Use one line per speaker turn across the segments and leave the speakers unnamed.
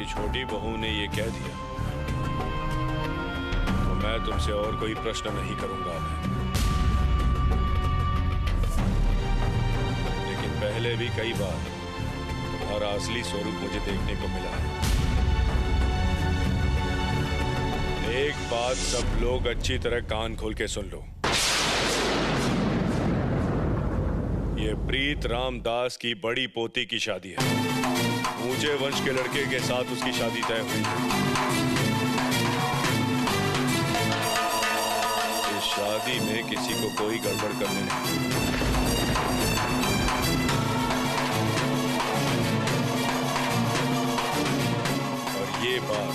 मेरी छोटी बहू ने ये कह दिया तो मैं तुमसे और कोई प्रश्न नहीं करूंगा लेकिन पहले भी कई बार तुम्हारा असली स्वरूप मुझे देखने को मिला है। एक बात सब लोग अच्छी तरह कान खोल के सुन लो। ये प्रीत रामदास की बड़ी पोती की शादी है। ऊंचे वंश के लड़के के साथ उसकी शादी तय हुई है। इस शादी में किसी को कोई गड़बड़ करने नहीं। और ये बात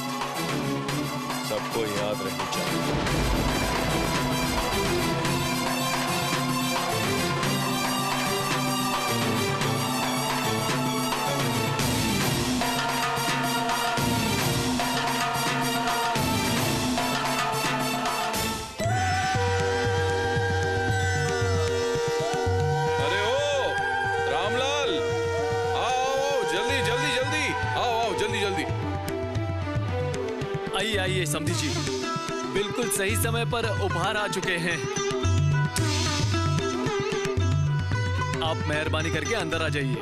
सबको याद रखनी चाहिए।
आइए समधी जी, बिल्कुल सही समय पर उपहार आ चुके हैं। आप मेहरबानी करके अंदर आ जाइए।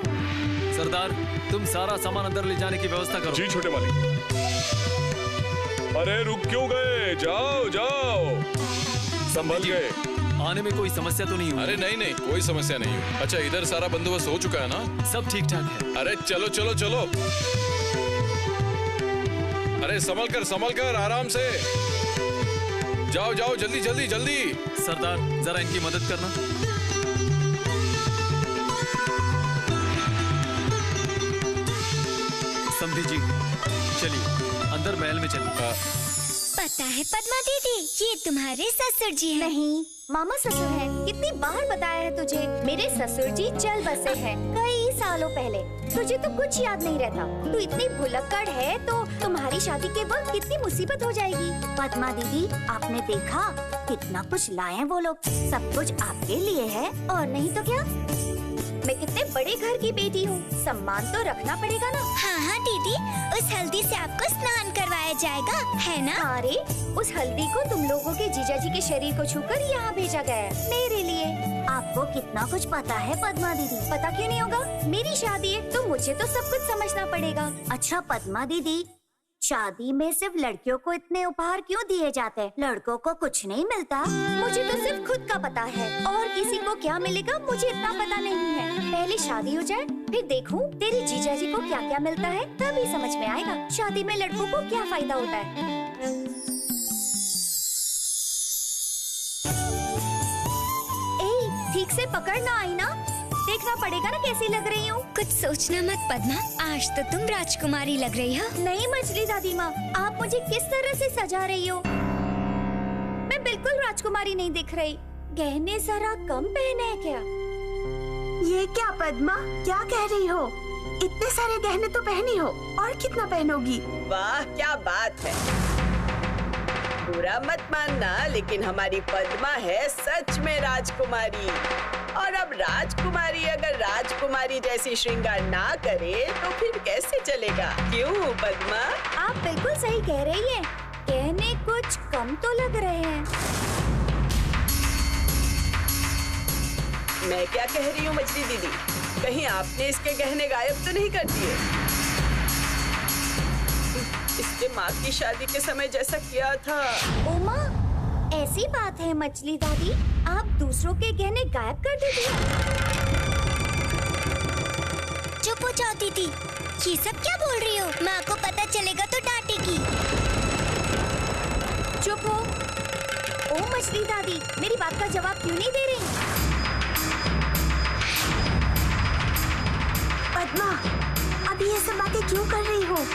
सरदार, तुम सारा सामान अंदर ले जाने की व्यवस्था करो।
जी छोटे मालिक। अरे रुक क्यों गए? जाओ जाओ, संभल गए।
आने में कोई समस्या तो नहीं हुई?
अरे नहीं नहीं, कोई समस्या नहीं हुई। अच्छा, इधर सारा बंदोबस्त हो चुका है ना?
सब ठीक ठाक है।
अरे चलो चलो चलो, अरे संभल कर आराम से जाओ जाओ, जल्दी जल्दी जल्दी।
सरदार, जरा इनकी मदद करना। समधी जी, चलिए अंदर महल में चलिए।
पता है पद्मा दीदी, ये तुम्हारे ससुर जी हैं।
नहीं, मामा ससुर हैं। कितनी बार बताया है तुझे, मेरे ससुर जी चल बसे हैं कई सालों पहले। तुझे तो कुछ याद नहीं रहता। तू इतनी भुलक्कड़ है तो तुम्हारी शादी के वक्त कितनी मुसीबत हो जाएगी। पद्मा दीदी, आपने देखा कितना कुछ लाए वो लोग। सब कुछ आपके लिए है, और नहीं तो क्या। मैं कितने बड़े घर की बेटी हूँ, सम्मान तो रखना पड़ेगा ना।
हाँ हाँ दीदी, उस हल्दी से आपको स्नान करवाया जाएगा, है ना?
अरे उस हल्दी को तुम लोगों के जीजा जी के शरीर को छूकर यहाँ भेजा गया है मेरे लिए। आपको कितना कुछ पता है पद्मा दीदी। पता क्यों नहीं होगा, मेरी शादी है तो मुझे तो सब कुछ समझना पड़ेगा। अच्छा पद्मा दीदी, शादी में सिर्फ लड़कियों को इतने उपहार क्यों दिए जाते हैं? लड़कों को कुछ नहीं मिलता? मुझे तो सिर्फ खुद का पता है, और किसी को क्या मिलेगा मुझे इतना पता नहीं है। पहले शादी हो जाए, फिर देखूं तेरे जीजा जी को क्या क्या मिलता है, तभी समझ में आएगा शादी में लड़कों को क्या फायदा होता है। ठीक से पकड़ना आई ना, देखना पड़ेगा ना कैसी लग रही हूँ।
कुछ सोचना मत पद्मा, आज तो तुम राजकुमारी लग रही हो।
नहीं मछली दादी माँ, आप मुझे किस तरह से सजा रही हो? मैं बिल्कुल राजकुमारी नहीं दिख रही। गहने जरा कम पहने हैं क्या?
ये क्या पद्मा, क्या कह रही हो? इतने सारे गहने तो पहनी हो, और कितना पहनोगी?
वाह क्या बात है। बुरा मत मानना, लेकिन हमारी पद्मा है सच में राजकुमारी। और अब राजकुमारी अगर राजकुमारी जैसी श्रृंगार ना करे तो फिर कैसे चलेगा? क्यों पद्मा?
आप बिल्कुल सही कह रही हैं। गहने कुछ कम तो लग रहे हैं।
मैं क्या कह रही हूँ मछली दीदी, कहीं आपने इसके गहने गायब तो नहीं कर दिए? इसके माँ की शादी के समय जैसा किया था।
ओ माँ, ऐसी बात है मछली दादी, आप दूसरों के गहने गायब कर देती हैं।
चुप हो जाओ दीदी, ये सब क्या बोल रही हो? माँ को पता चलेगा तो डांटेगी।
चुप हो। ओ मछली दादी, मेरी बात का जवाब क्यों नहीं दे रही?
पद्मा, अभी ये सब बातें क्यों कर रही हो?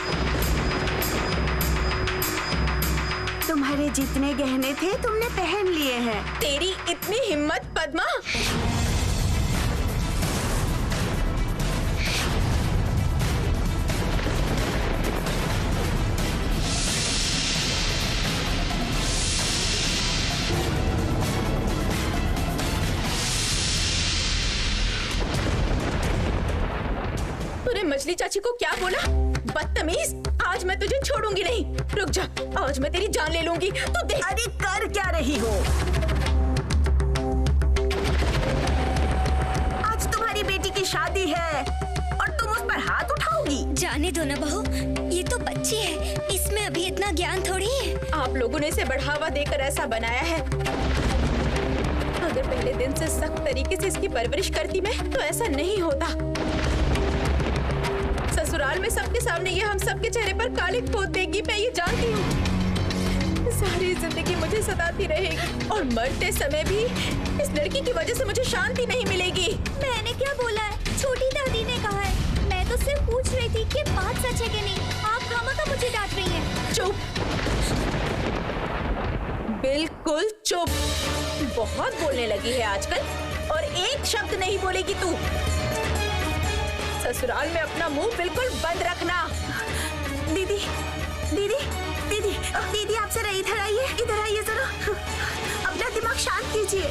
तुम्हारे जितने गहने थे तुमने पहन लिए हैं।
तेरी इतनी हिम्मत पद्मा? तूने मछली चाची को क्या बोला? बदतमीज, आज
आज मैं तुझे छोड़ूंगी नहीं। रुक जा, आज मैं तेरी जान ले लूंगी। तू देख।
अरे कर क्या रही हो? आज तुम्हारी बेटी की शादी है और तुम उस पर हाथ उठाओगी?
जाने दो ना बहू, ये तो बच्ची है, इसमें अभी इतना ज्ञान थोड़ी है।
आप लोगों ने इसे बढ़ावा देकर ऐसा बनाया है। अगर पहले दिन से सख्त तरीके से इसकी परवरिश करती मैं, तो ऐसा नहीं होता। ससुराल में सबके सामने ये हम सबके चेहरे पर काली पोत देगी, मैं ये जानती हूँ। सारी जिंदगी मुझे सताती रहेगी और मरते समय भी इस लड़की की वजह से मुझे शांति नहीं मिलेगी।
मैंने क्या बोला है? छोटी दादी ने कहा है। मैं तो सिर्फ पूछ रही थी कि बात सच है कि नहीं। आप खामखा मुझे डांट रही हैं।
चुप, बिल्कुल चुप। बहुत बोलने लगी है आजकल और एक शब्द नहीं बोलेगी तू। ससुराल में अपना मुंह बिल्कुल बंद रखना।
दीदी दीदी दीदी दीदी, आप जरा इधर आइए, इधर आइए जरा। अपना दिमाग शांत कीजिए।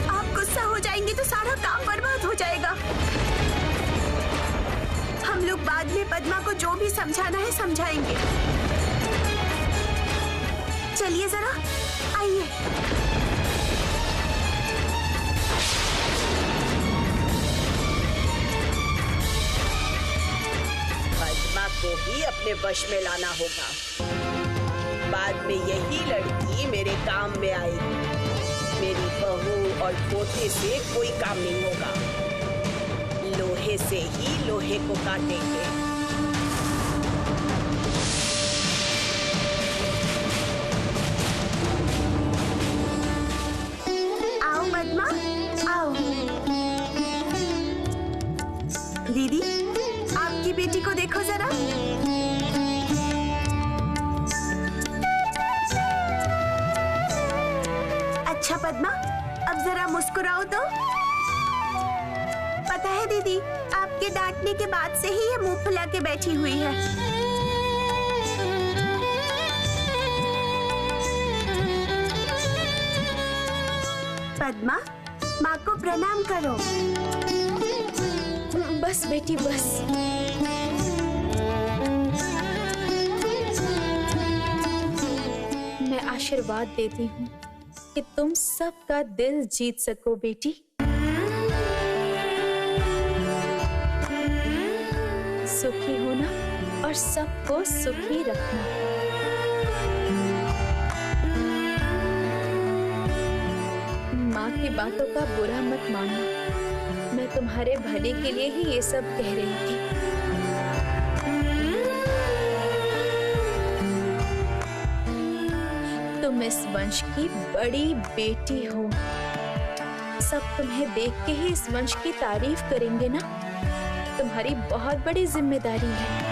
आप गुस्सा हो जाएंगे तो सारा काम बर्बाद हो जाएगा। हम लोग बाद में पद्मा को जो भी समझाना है समझाएंगे। चलिए जरा आइए।
पद्मा को ही अपने वश में लाना होगा। बाद में यही लड़की मेरे काम में आएगी। मेरी बहू और पोते से कोई काम नहीं होगा। लोहे से ही लोहे को काटेंगे।
पद्मा आओ। दीदी, आपकी बेटी को देखो जरा। अच्छा पद्मा, अब जरा मुस्कुराओ तो। पता है दीदी, आपके डांटने के बाद से ही ये मुंह फुला के बैठी हुई है। पद्मा, माँ को प्रणाम करो।
बस बेटी बस। मैं आशीर्वाद देती हूँ कि तुम सबका दिल जीत सको बेटी। सुखी होना और सबको सुखी रखना। माँ की बातों का बुरा मत मानना। मैं तुम्हारे भले के लिए ही ये सब कह रही थी। तुम इस वंश की बड़ी बेटी हो। सब तुम्हें देख के ही इस वंश की तारीफ करेंगे ना। तुम्हारी बहुत बड़ी जिम्मेदारी है।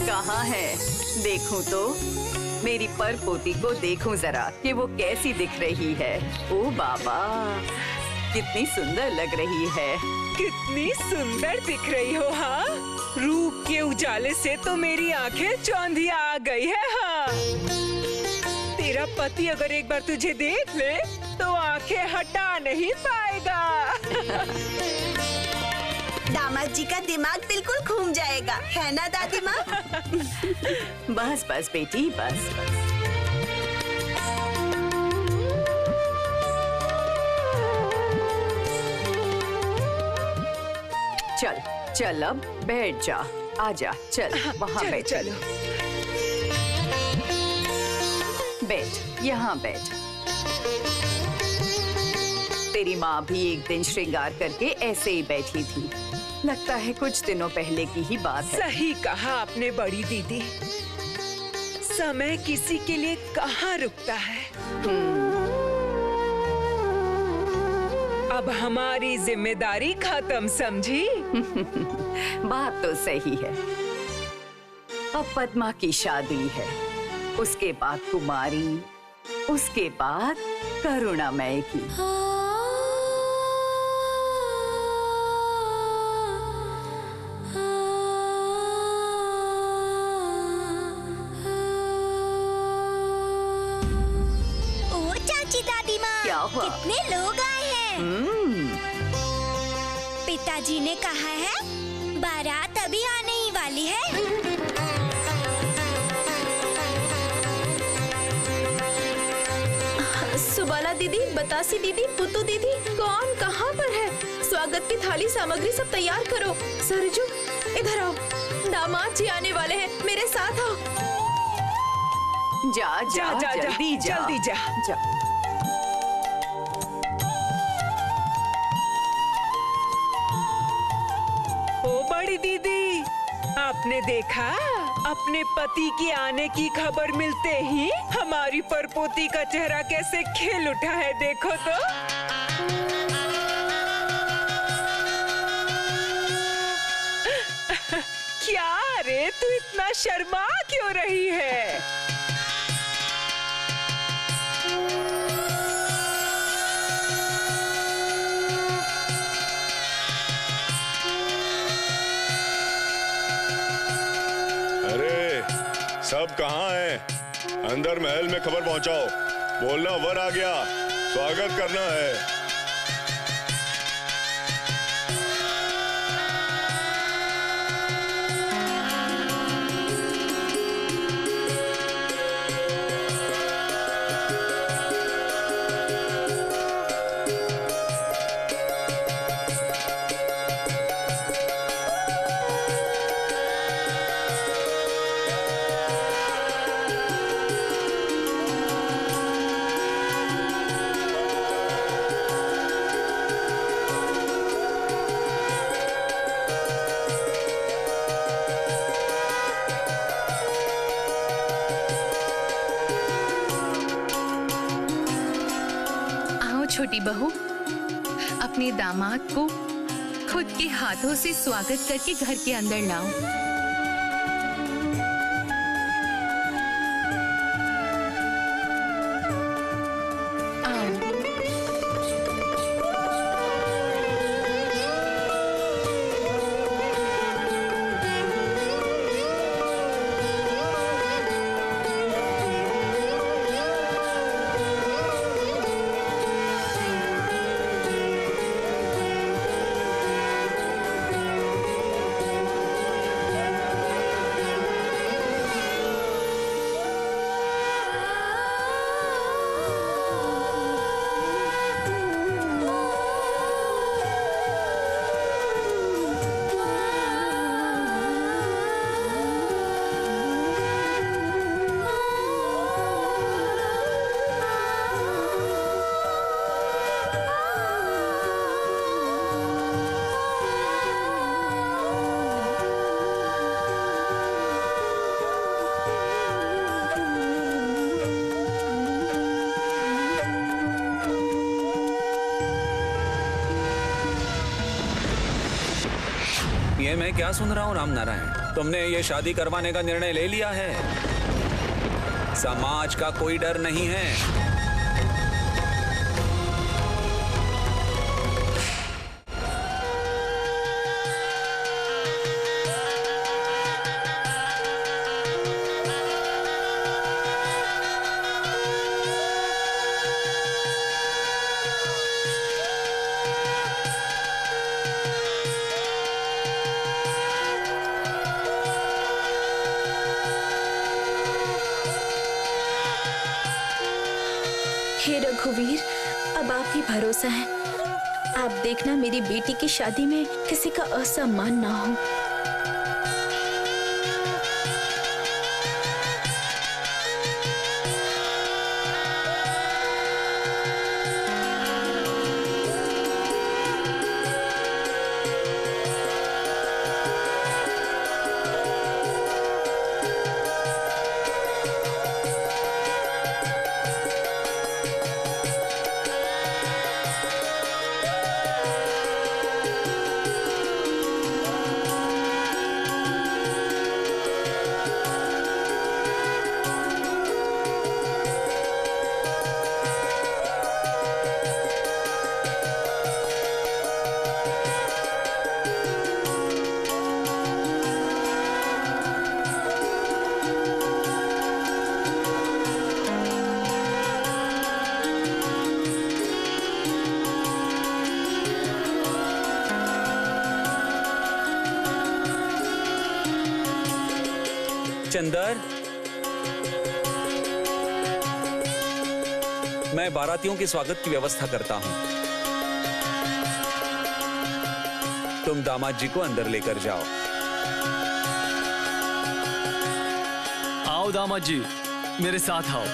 कहाँ है? देखूं तो मेरी परपोती को देखूं जरा कि वो कैसी दिख रही है। ओ बाबा, कितनी सुंदर लग रही है।
कितनी सुंदर दिख रही हो। हाँ, रूप के उजाले से तो मेरी आंखें चौंधिया आ गई है। हाँ, तेरा पति अगर एक बार तुझे देख ले तो आंखें हटा नहीं पाएगा।
दामाद जी का दिमाग बिल्कुल घूम जाएगा, है ना दादी माँ?
बस बस बेटी, बस बस। चल चल, अब बैठ जा। आजा, चल वहाँ बैठ।
चलो
बैठ, यहाँ बैठ। तेरी माँ भी एक दिन श्रृंगार करके ऐसे ही बैठी थी। लगता है कुछ दिनों पहले की ही बात है।
सही कहा आपने बड़ी दीदी। समय किसी के लिए कहाँ रुकता है। अब हमारी जिम्मेदारी खत्म, समझी?
बात तो सही है। अब पद्मा की शादी है, उसके बाद कुमारी, उसके बाद करुणामय की। वाह वाह।
कितने लोग आए हैं। पिताजी ने कहा है बारात अभी आने ही वाली है।
सुबाला दीदी, बतासी दीदी, पुतू दीदी, कौन कहाँ पर है? स्वागत की थाली सामग्री सब तैयार करो। सरजू इधर आओ, दामाद जी आने वाले हैं, मेरे साथ आओ।
जा जा
जा, जा,
जल्दी जा
जल्दी जा।
जा।
ओ बड़ी दीदी, आपने देखा अपने पति के आने की खबर मिलते ही हमारी परपोती का चेहरा कैसे खिल उठा है, देखो तो। क्या रे, तू इतना शर्मा क्यों रही है?
सब कहाँ हैं? अंदर महल में खबर पहुंचाओ, बोलना वर आ गया, स्वागत करना है।
छोटी बहू, अपने दामाद को खुद के हाथों से स्वागत करके घर के अंदर लाओ।
ये मैं क्या सुन रहा हूँ राम नारायण, तुमने ये शादी करवाने का निर्णय ले लिया है? समाज का कोई डर नहीं है।
हे रघुवीर, अब आप ही भरोसा है। आप देखना मेरी बेटी की शादी में किसी का असम्मान ना हो।
चंदर, मैं बारातियों के स्वागत की व्यवस्था करता हूं। तुम दामाद जी को अंदर लेकर जाओ।
आओ दामाद जी, मेरे साथ आओ।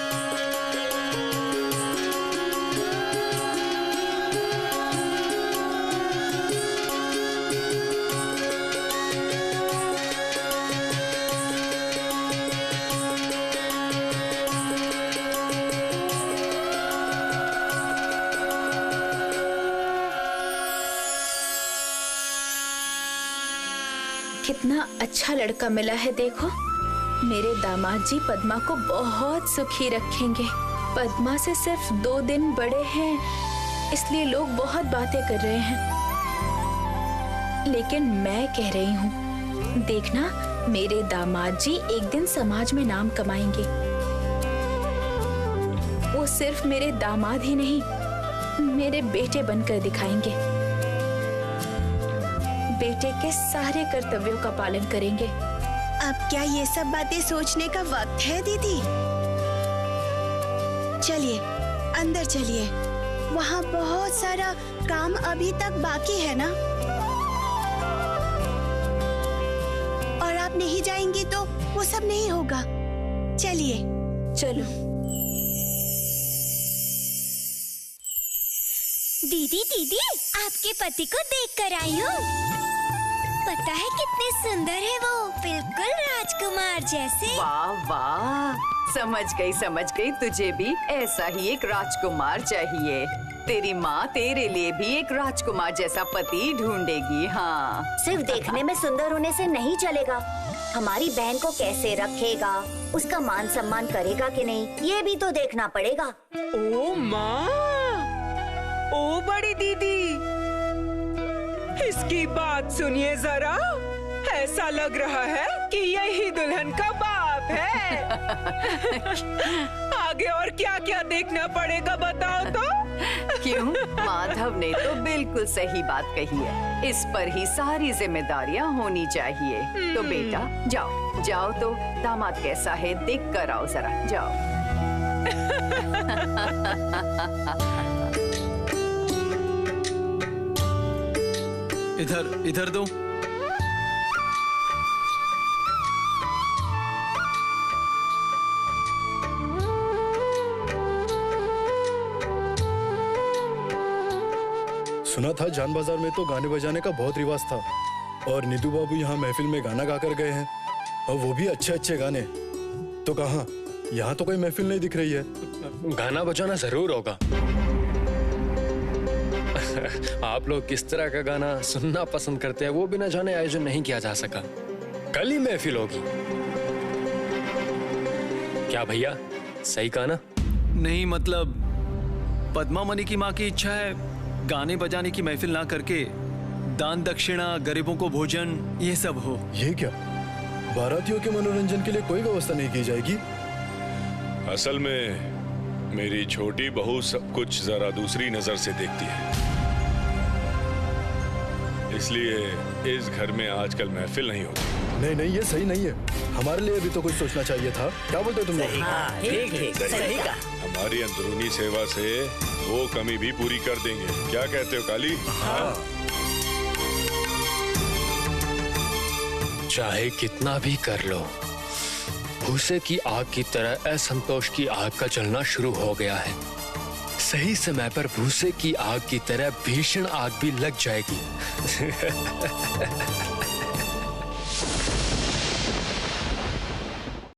कितना अच्छा लड़का मिला है देखो। मेरे दामाद जी पद्मा को बहुत सुखी रखेंगे। पद्मा से सिर्फ 2 दिन बड़े हैं, इसलिए लोग बहुत बातें कर रहे हैं। लेकिन मैं कह रही हूँ, देखना मेरे दामाद जी एक दिन समाज में नाम कमाएंगे। वो सिर्फ मेरे दामाद ही नहीं, मेरे बेटे बनकर दिखाएंगे। बेटे के सारे कर्तव्यों का पालन करेंगे।
अब क्या ये सब बातें सोचने का वक्त है दीदी? चलिए अंदर चलिए, वहाँ बहुत सारा काम अभी तक बाकी है ना। और आप नहीं जाएंगी तो वो सब नहीं होगा। चलिए
चलो।
दीदी दीदी, आपके पति को देख कर आई हूँ। पता है कितने सुंदर है वो, बिल्कुल राजकुमार जैसे।
वाह वाह, समझ गई, तुझे भी ऐसा ही एक राजकुमार चाहिए। तेरी माँ तेरे लिए भी एक राजकुमार जैसा पति ढूंढेगी। हाँ,
सिर्फ देखने में सुंदर होने से नहीं चलेगा। हमारी बहन को कैसे रखेगा, उसका मान सम्मान करेगा कि नहीं, ये भी तो देखना पड़ेगा।
ओ माँ, ओ बड़ी दीदी, इसकी बात सुनिए जरा। ऐसा लग रहा है कि यही दुल्हन का बाप है। आगे और क्या क्या देखना पड़ेगा बताओ तो।
क्यों? माधव ने तो बिल्कुल सही बात कही है। इस पर ही सारी जिम्मेदारियां होनी चाहिए। तो बेटा जाओ, जाओ तो दामाद कैसा है देख कर आओ जरा, जाओ।
इधर दो।
सुना था जान बाजार में तो गाने बजाने का बहुत रिवाज था, और निधु बाबू यहाँ महफिल में गाना गाकर गए हैं, और वो भी अच्छे अच्छे गाने। तो कहाँ, यहाँ तो कोई महफिल नहीं दिख रही है।
गाना बजाना जरूर होगा। आप लोग किस तरह का गाना सुनना पसंद करते हैं वो भी न जाने आयोजन नहीं किया जा सका। कल ही महफिल होगी। क्या भैया, सही कहा ना?
नहीं, मतलब पद्मा मणि की माँ की इच्छा है गाने बजाने की महफिल ना करके दान दक्षिणा, गरीबों को भोजन, ये सब हो।
ये क्या, बारातियों के मनोरंजन के लिए कोई व्यवस्था नहीं की जाएगी?
असल में मेरी छोटी बहू सब कुछ जरा दूसरी नजर से देखती है, इसलिए इस घर में आजकल महफिल नहीं होती।
नहीं नहीं, ये सही नहीं है। हमारे लिए भी तो कुछ सोचना चाहिए था। क्या बोलते हो तुम लोग?
सही कहा।
हमारी अंदरूनी सेवा से वो कमी भी पूरी कर देंगे। क्या कहते हो काली? हाँ।
चाहे कितना भी कर लो, भूसे की आग की तरह असंतोष की आग का जलना शुरू हो गया है। सही समय पर भूसे की आग की तरह भीषण आग भी लग जाएगी।